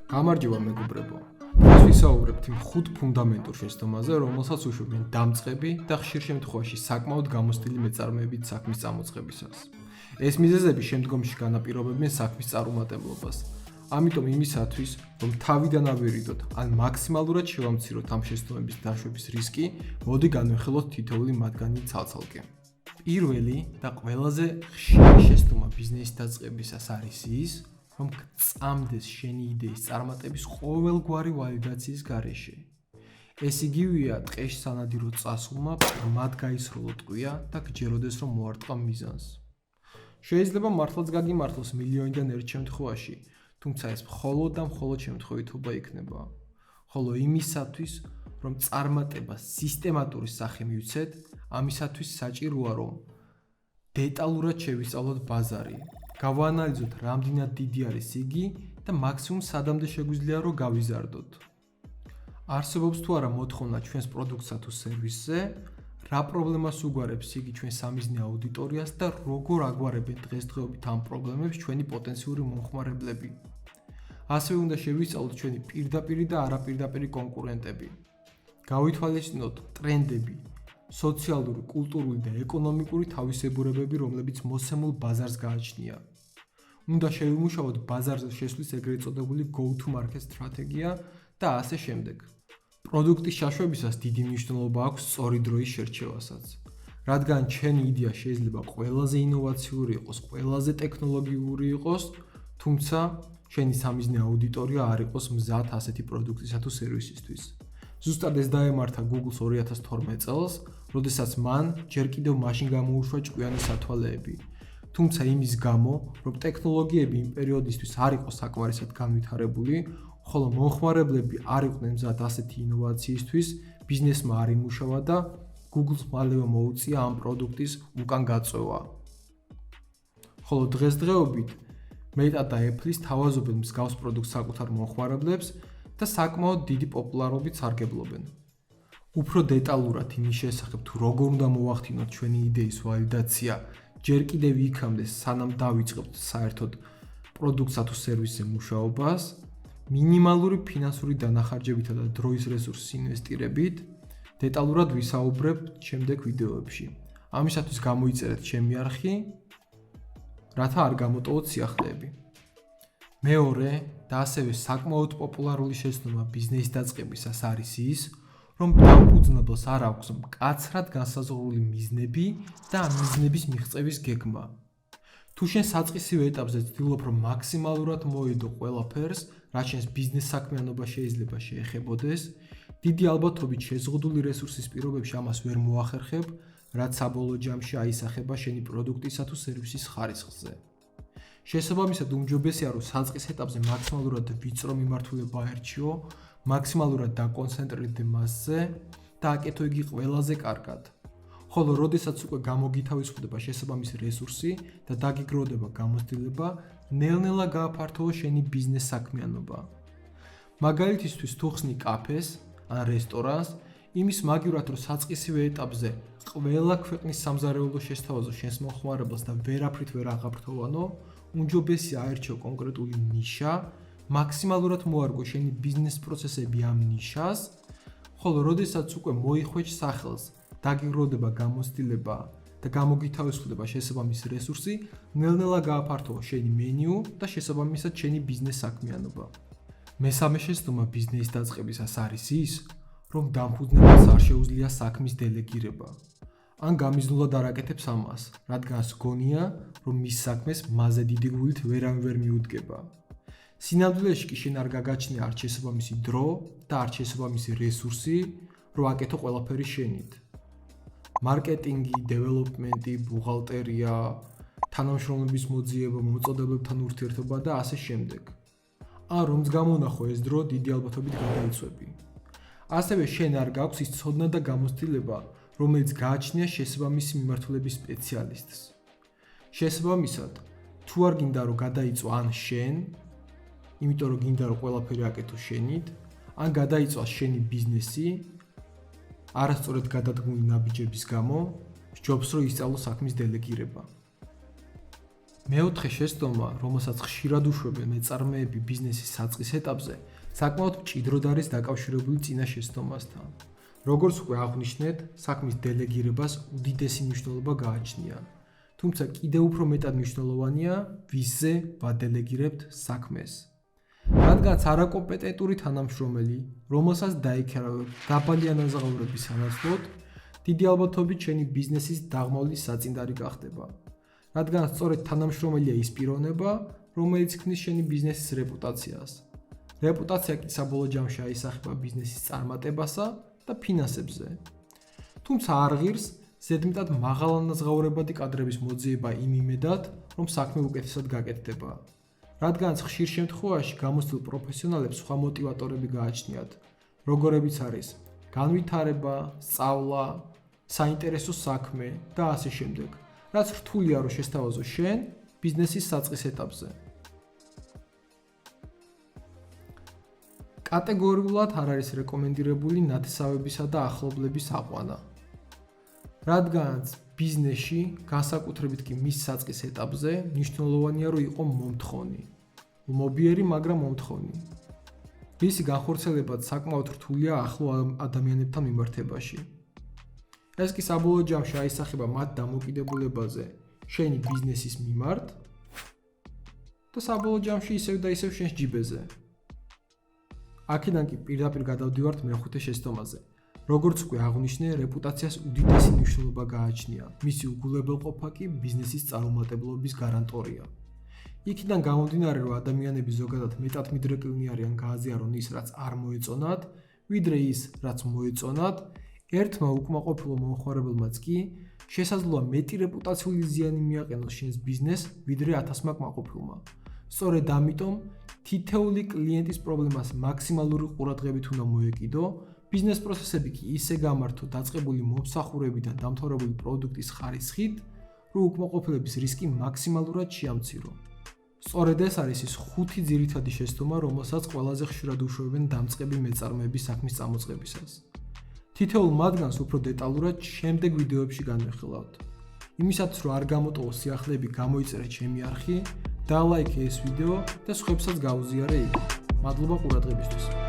გამარჯობა მეგობრებო. დღეს ვისაუბრებთ იმ 5 ფუნდამენტურ შეცდომაზე, რომელსაც უშვებენ დამწყები და ხშირ შემთხვევაში საკმაოდ გამოცდილი მეწარმეებით საქმის წამოწყებისას. ეს მიზეზები შემდგომში განაპირობებენ საქმის წარუმატებლობას. ამიტომ იმისათვის, რომ თავიდან ავირიდოთ ან მაქსიმალურად შევამციროთ ამ შეცდომების დაშვების რისკი, მოდი განვიხილოთ თითოეული მათგანი ცალ-ცალკე. პირველი და ყველაზე ხშირი შეცდომა ბიზნესის დაწყებისას არის ის, რომ გწამდეს შენი იდეის წარმატების ყოველგვარი ვალიდაციის გარეშე. ეს იგივეა ტყეში სანადირო წასულმა მათ გაისროლო ტყვია და გჯეროდეს რომ მოარტყა მიზანს. შეიძლება მართლაც გაგიმართლოს მილიონიდან ერთ შემთხვევაში, თუმცა ეს მხოლოდ და მხოლოდ შემთხვევითობა იქნება. ხოლო იმისათვის, რომ წარმატება სისტემატური სახე მივცეთ, ამისათვის საჭიროა რომ დეტალურად შევისწავლოთ ბაზარი. გავაანალიზოთ რამდენად დიდი არის იგი და მაქსიმუმ სადამდე შეგვიძლია რომ გავიზარდოთ. არსებობს თუ არა მოთხოვნა ჩვენს პროდუქტსა თუ სერვისზე, რა პრობლემას უგვარებს იგი ჩვენ სამიზნე აუდიტორიას და როგორ აგვარებენ დღესდღეობით ამ პრობლემებს ჩვენი პოტენციური მომხმარებლები. ასევე უნდა შევისწავლოთ ჩვენი პირდაპირი და არაპირდაპირი კონკურენტები. გავითვალისწინოთ ტრენდები, სოციალური, კულტურული და ეკონომიკური თავისებურებები, რომლებიც მოსემულ ბაზარს გააჩნია. უნდა შევიმუშაოთ ბაზარზე შესვლის ეგრეთ წოდებული go-to-market სტრატეგია და ასე შემდეგ. პროდუქტის შეშვებისას დიდი მნიშვნელობა აქვს სწორი დროის შერჩევასაც. რადგან ჩვენი იდეა შეიძლება ყველაზე ინოვაციური იყოს, ყველაზე ტექნოლოგიური იყოს, თუმცა ჩვენი სამიზნე აუდიტორია არ იყოს მზად ასეთი პროდუქტისა თუ სერვისისთვის. ზუსტად ეს დაემართა Google-ს 2012 წელს, როდესაც მან ჯერ კიდევ მაშინ გამოუშვა ჭკვიანი სათვალეები. თუმცა იმის გამო, რომ ტექნოლოგიები იმ პერიოდისთვის არ იყო საკმარისად განვითარებული, ხოლო მომხმარებლები არ იყვნენ მზად ასეთი ინოვაციისთვის, ბიზნესმა არ იმუშავა და Google-ს მალევე მოუწია ამ პროდუქტის უკან გაწევა. ხოლო დღესდღეობით Meta და Apple-ის თავაზობენ მსგავს პროდუქტს საკუთარ მომხმარებლებს და საკმაოდ დიდი პოპულარობით სარგებლობენ. უფრო დეტალურად იმის შესახებ თუ როგორ უნდა მოვახდინოთ ჩვენი იდეის ვალიდაცია, ჯერ კიდევ იქამდე სანამ დავიწყებთ საერთოდ პროდუქტსა თუ სერვისზე მუშაობას, მინიმალური ფინანსური დანახარჯებითა და დროის რესურსის ინვესტირებით, დეტალურად ვისაუბრებ შემდეგ ვიდეოებში. ამისათვის გამოიწერეთ ჩემი არხი, რათა არ გამოტოვოთ სიახლეები. მეორე და ასევე საკმაოდ პოპულარული შეცდომა ბიზნესის დაწყებისას არის ის, რომ დამფუძნებელს არ აქვს მკაცრად განსაზღვრული მიზნები და ამ მიზნების მიღწევის გეგმა. თუ შენ საწყისივე ეტაპზე ცდილობ რომ მაქსიმალურად მოედო ყველაფერს, რაც შენს ბიზნეს საქმიანობა შეიძლება შეეხებოდეს, დიდი ალბათობით შეზღუდული რესურსის პირობებში ამას ვერ მოახერხებ, რაც საბოლოო ჯამში აისახება შენი პროდუქტისა თუ სერვისის ხარისხზე. შესაბამისად უმჯობესია რომ საწყის ეტაპზე მაქსიმალურად ვიწრო მიმართულება აერჩიო, მაქსიმალურად დაკონცენტრირდე მასზე და აკეთო იგი ყველაზე კარგად. ხოლო როდესაც უკვე გამოგითავისუფლდება შესაბამისი რესურსი და დაგიგროვდება გამოცდილება, ნელ-ნელა გააფართოვო შენი ბიზნეს საქმიანობა. მაგალითისთვის თუ ხსნი კაფეს ან რესტორანს, იმის მაგივრად რომ საწყისივე ეტაპზე ყველა ქვეყნის სამზარეულო შესთავაზო შენს მომხმარებელს და ვერაფრით ვერ აღაფრთოვანო, უმჯობესია აერჩიო კონკრეტული ნიშა, მაქსიმალურად მოარგო შენი ბიზნეს პროცესები ამ ნიშას, ხოლო როდესაც უკვე მოიხვეჭ სახელს, დაგიგროვდება გამოცდილება და გამოგითავისუფლდება შესაბამისი რესურსი, ნელ-ნელა გააფართოვო შენი მენიუ და შესაბამისად შენი ბიზნეს საქმიანობა. მესამე შეცდომა ბიზნესის დაწყებისას არის ის, რომ დამფუძნებელს არ შეუძლია საქმის დელეგირება. ან გამიზნულად არ აკეთებს ამას, რადგან გონია, რომ მის საქმეს მასზე დიდი გულით ვერავინ ვერ მიუდგება. სინამდვილეში კი შენ არ გაგაჩნია არც შესაბამისი დრო და არც შესაბამისი რესურსი, რომ აკეთო ყველაფერი შენით. მარკეტინგი, დეველოპმენტი, ბუღალტერია, თანამშრომლების მოძიება, მოწოდებებთან ურთიერთობა და ასე შემდეგ. ან რომც გამონახო ეს დრო, დიდი ალბათობით გადაიცვები. ასევე შენ არ გაქვს ის ცოდნა და გამოცდილება, რომელიც გააჩნია შესაბამისი მიმართულების სპეციალისტს. შესაბამისად, თუ არ გინდა რომ გადაიწვა ან შენ, იმიტომ რომ გინდა რომ ყველაფერი აკეთო შენით, ან გადაიწვას შენი ბიზნესი, არასწორად გადადგმული ნაბიჯების გამო, სჯობს რომ ისწავლო საქმის დელეგირება. მეოთხე შეცდომა, რომელსაც ხშირად უშვებენ მეწარმეები ბიზნესის საწყის ეტაპზე, საკმაოდ მჭიდროდ არის დაკავშირებული წინა შეცდომასთან. როგორც უკვე აღვნიშნეთ, საქმის დელეგირებას უდიდესი მნიშვნელობა გააჩნია. თუმცა კიდევ უფრო მეტად მნიშვნელოვანია, ვისზე ვადელეგირებთ საქმეს. რადგანაც არაკომპეტენტური თანამშრომელი, რომელსაც დაიქირავებთ დაბალი ანაზღაურების სანაცვლოდ, დიდი ალბათობით შენი ბიზნესის დაღმავლის საწინდარი გახდება. რადგანაც სწორედ თანამშრომელია ის პიროვნება, რომელიც ქმნის შენი ბიზნესის რეპუტაციას. რეპუტაცია კი საბოლოო ჯამში აისახება ბიზნესის წარმატებასა და ფინანსებზე. თუმცა არ ღირს ზედმეტად მაღალანაზღაურებადი კადრების მოძიება იმ იმედად, რომ საქმე უკეთესად გაკეთდება. რადგანაც ხშირ შემთხვევაში გამოცდილ პროფესიონალებს სხვა მოტივატორები გააჩნიათ, როგორებიც არის განვითარება, სწავლა, საინტერესო საქმე და ასე შემდეგ, რაც რთულია რომ შესთავაზო შენ ბიზნესის საწყის ეტაპზე. კატეგორიულად არ არის რეკომენდირებული ნათესავებისა და ახლობლების აყვანა. რადგანაც ბიზნესში, განსაკუთრებით კი მის საწყის ეტაპზე, მნიშვნელოვანია რომ იყო მომთხოვნი. ლმობიერი, მაგრამ მომთხოვნი. მისი განხორციელებაც საკმაოდ რთულია ახლო ადამიანებთან მიმართებაში. ეს კი საბოლოო ჯამში აისახება მათ დამოკიდებულებაზე შენი ბიზნესის მიმართ და საბოლოო ჯამში ისევ და ისევ შენს ჯიბეზე. აქედან კი პირდაპირ გადავდივართ მეხუთე შეცდომაზე. როგორც უკვე აღვნიშნე, რეპუტაციას უდიდესი მნიშვნელობა გააჩნია. მისი უგულებელყოფა კი ბიზნესის წარუმატებლობის გარანტორია. იქიდან გამომდინარე, რომ ადამიანები ზოგადად მეტად მიდრეკილნი არიან გააზიარონ ის, რაც არ მოეწონათ, ვიდრე ის, რაც მოეწონათ, ერთმა უკმაყოფილო მომხმარებელმაც კი შესაძლოა მეტი რეპუტაციული ზიანი მიაყენოს შენს ბიზნესს, ვიდრე 1000-მა კმაყოფილმა. სწორედ ამიტომ თითეული კლიენტის პრობლემას მაქსიმალური ყურადღებით უნდა მოეკიდო, ბიზნეს პროცესები კი ისე გამართო დაწყებული მომსახურებიდან დამთავრებული პროდუქტის ხარისხით, რომ უკმაყოფილების რისკი მაქსიმალურად შეამცირო. სწორედ ეს არის ის 5 ძირითადი შეცდომა, რომელსაც ყველაზე ხშირად უშვებენ დამწყები მეწარმეების საქმის წამოწყებისას. თითოეულ მათგანს უფრო დეტალურად შემდეგ ვიდეოებში განვიხილავთ. იმისათვის რომ არ გამოტოვო სიახლეები, გამოიწერე ჩემი არხი, დალაიქე ეს ვიდეო და სხვებსაც გაუზიარე იგი. მადლობა ყურადღებისთვის.